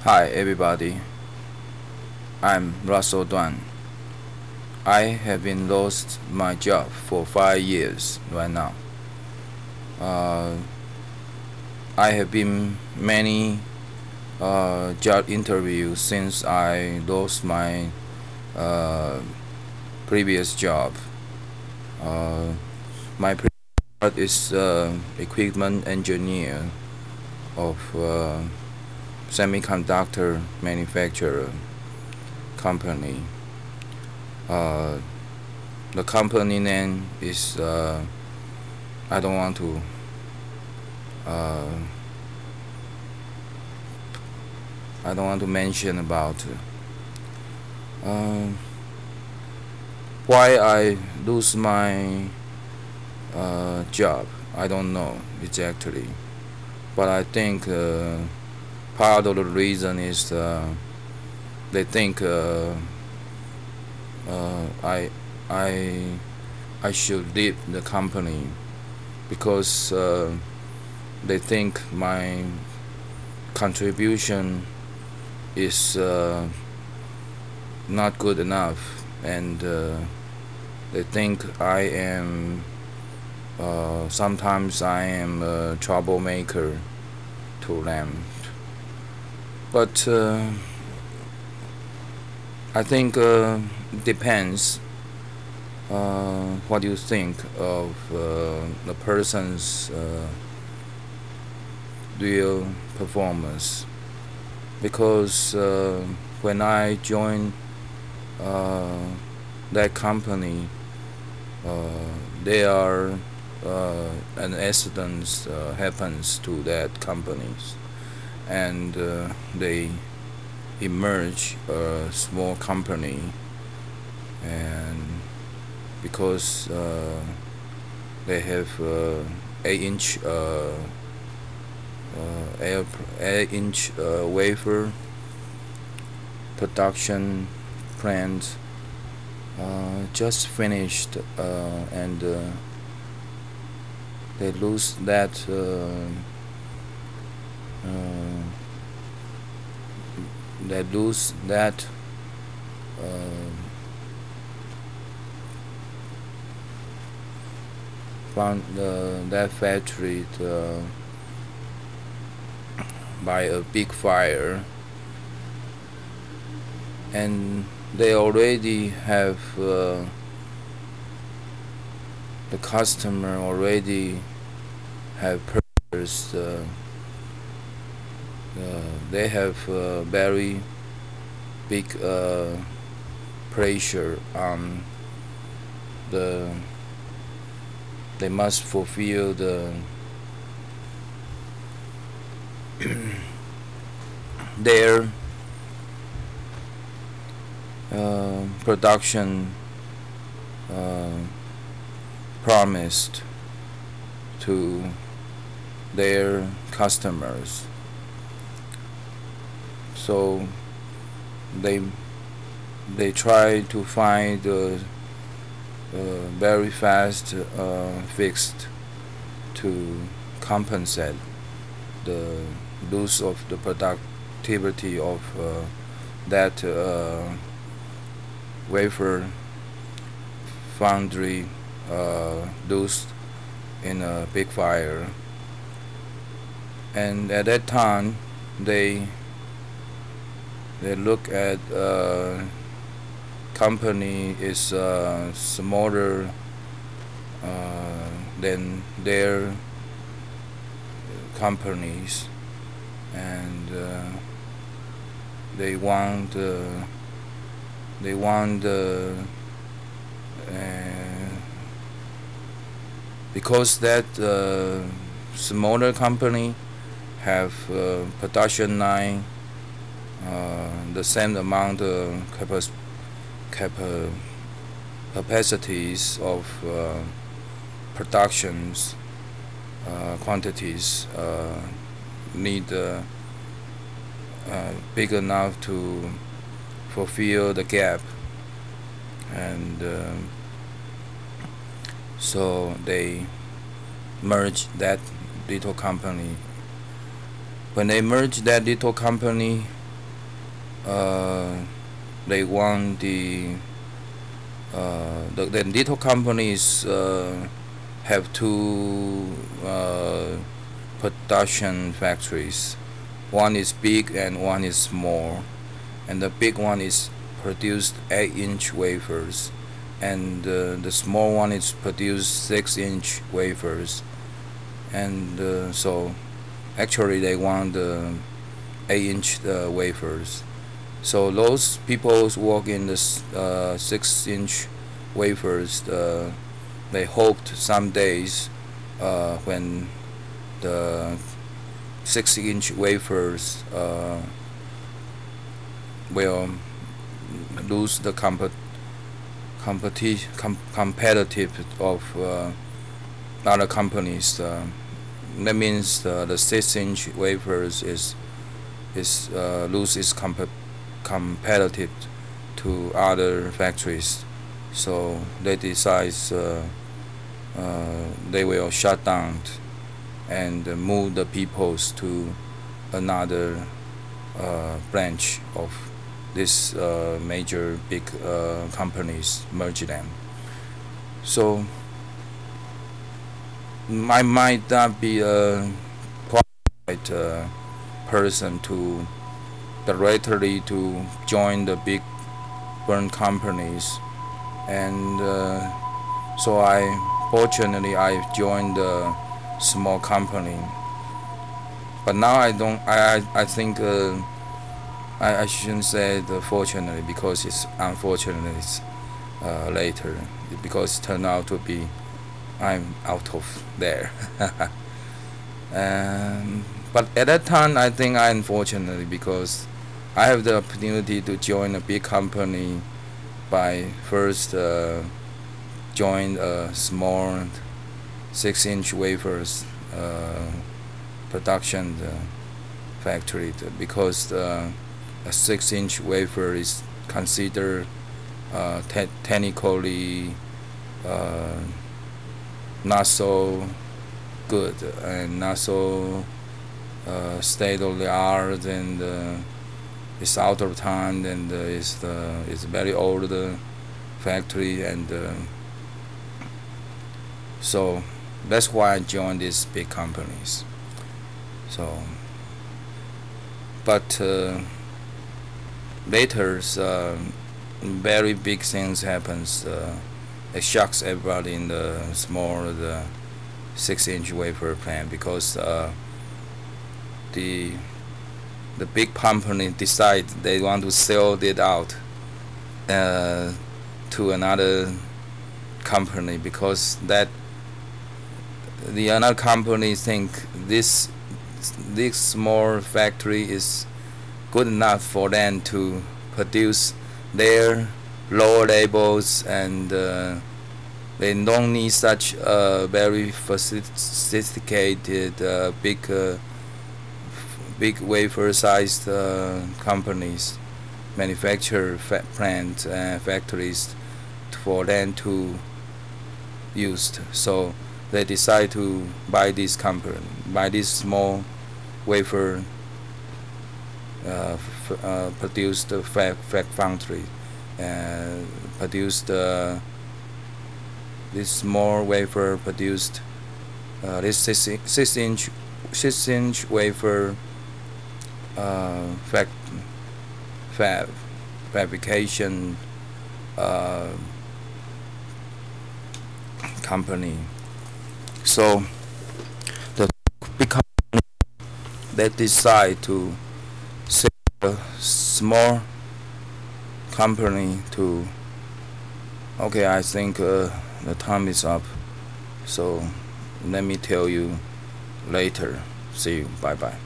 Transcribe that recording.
Hi everybody, I'm Russell Duan. I have been lost my job for 5 years right now. Uh, I have been many job interviews since I lost my uh, previous job. Uh, my previous job is equipment engineer of semiconductor manufacturer company. Uh, the company name is I don't want to uh, mention about why I lose my job. I don't know exactly, but I think part of the reason is they think I I I should leave the company because they think my contribution is not good enough, and they think I am sometimes I am a troublemaker to them. But I think it depends what you think of the person's real performance, because when I joined that company, there are an accident happens to that companies, and they emerge a small company, and because they have 8-inch 8-inch wafer production plant just finished, and they lose that they lose that that factory by a big fire, and they already have the customer already have purchased. They have very big pressure on they must fulfill their production promised to their customers. So they try to find a very fast fix to compensate the loss of the productivity of that wafer foundry lost in a big fire. And at that time they look at company is smaller than their companies, and they want because that smaller company have production line the same amount of capacities of productions quantities need big enough to fulfill the gap, and so they merge that little company. When they merge that little company, uh, they want the little companies have two production factories. One is big and one is small, and the big one is produced 8-inch wafers, and the small one is produced 6-inch wafers. And so actually they want 8-inch wafers. So those people work in the 6-inch wafers. They hoped some days when the 6-inch wafers will lose the competitive of other companies. That means the 6-inch wafers is lose its competitive to other factories. So they decide they will shut down and move the peoples to another branch of this major big companies, merge them. So I might not be a qualified person to directly to join the big burn companies, and so fortunately I joined the small company. But now I don't. I think I shouldn't say the fortunately, because it's unfortunately later, because it turned out to be I'm out of there. But at that time I think I unfortunately, because I have the opportunity to join a big company by first join a small 6-inch wafers production factory, because a 6-inch wafer is considered technically not so good and not so state of the art, and it's out of time, and it's very old factory, and so that's why I joined these big companies. So, but later, very big things happens. It shocks everybody in the small, the 6-inch wafer plant, because the big company decide they want to sell it out to another company, because that the other company think this small factory is good enough for them to produce their lower labels, and they don't need such very sophisticated big wafer sized companies, manufacture plant factories for them to use. So they decide to buy this small wafer produced foundry, produced this small wafer produced this 6-inch wafer fabrication company. So the big company that decide to sell a small company to. Okay, I think the time is up. So let me tell you later. See you. Bye bye.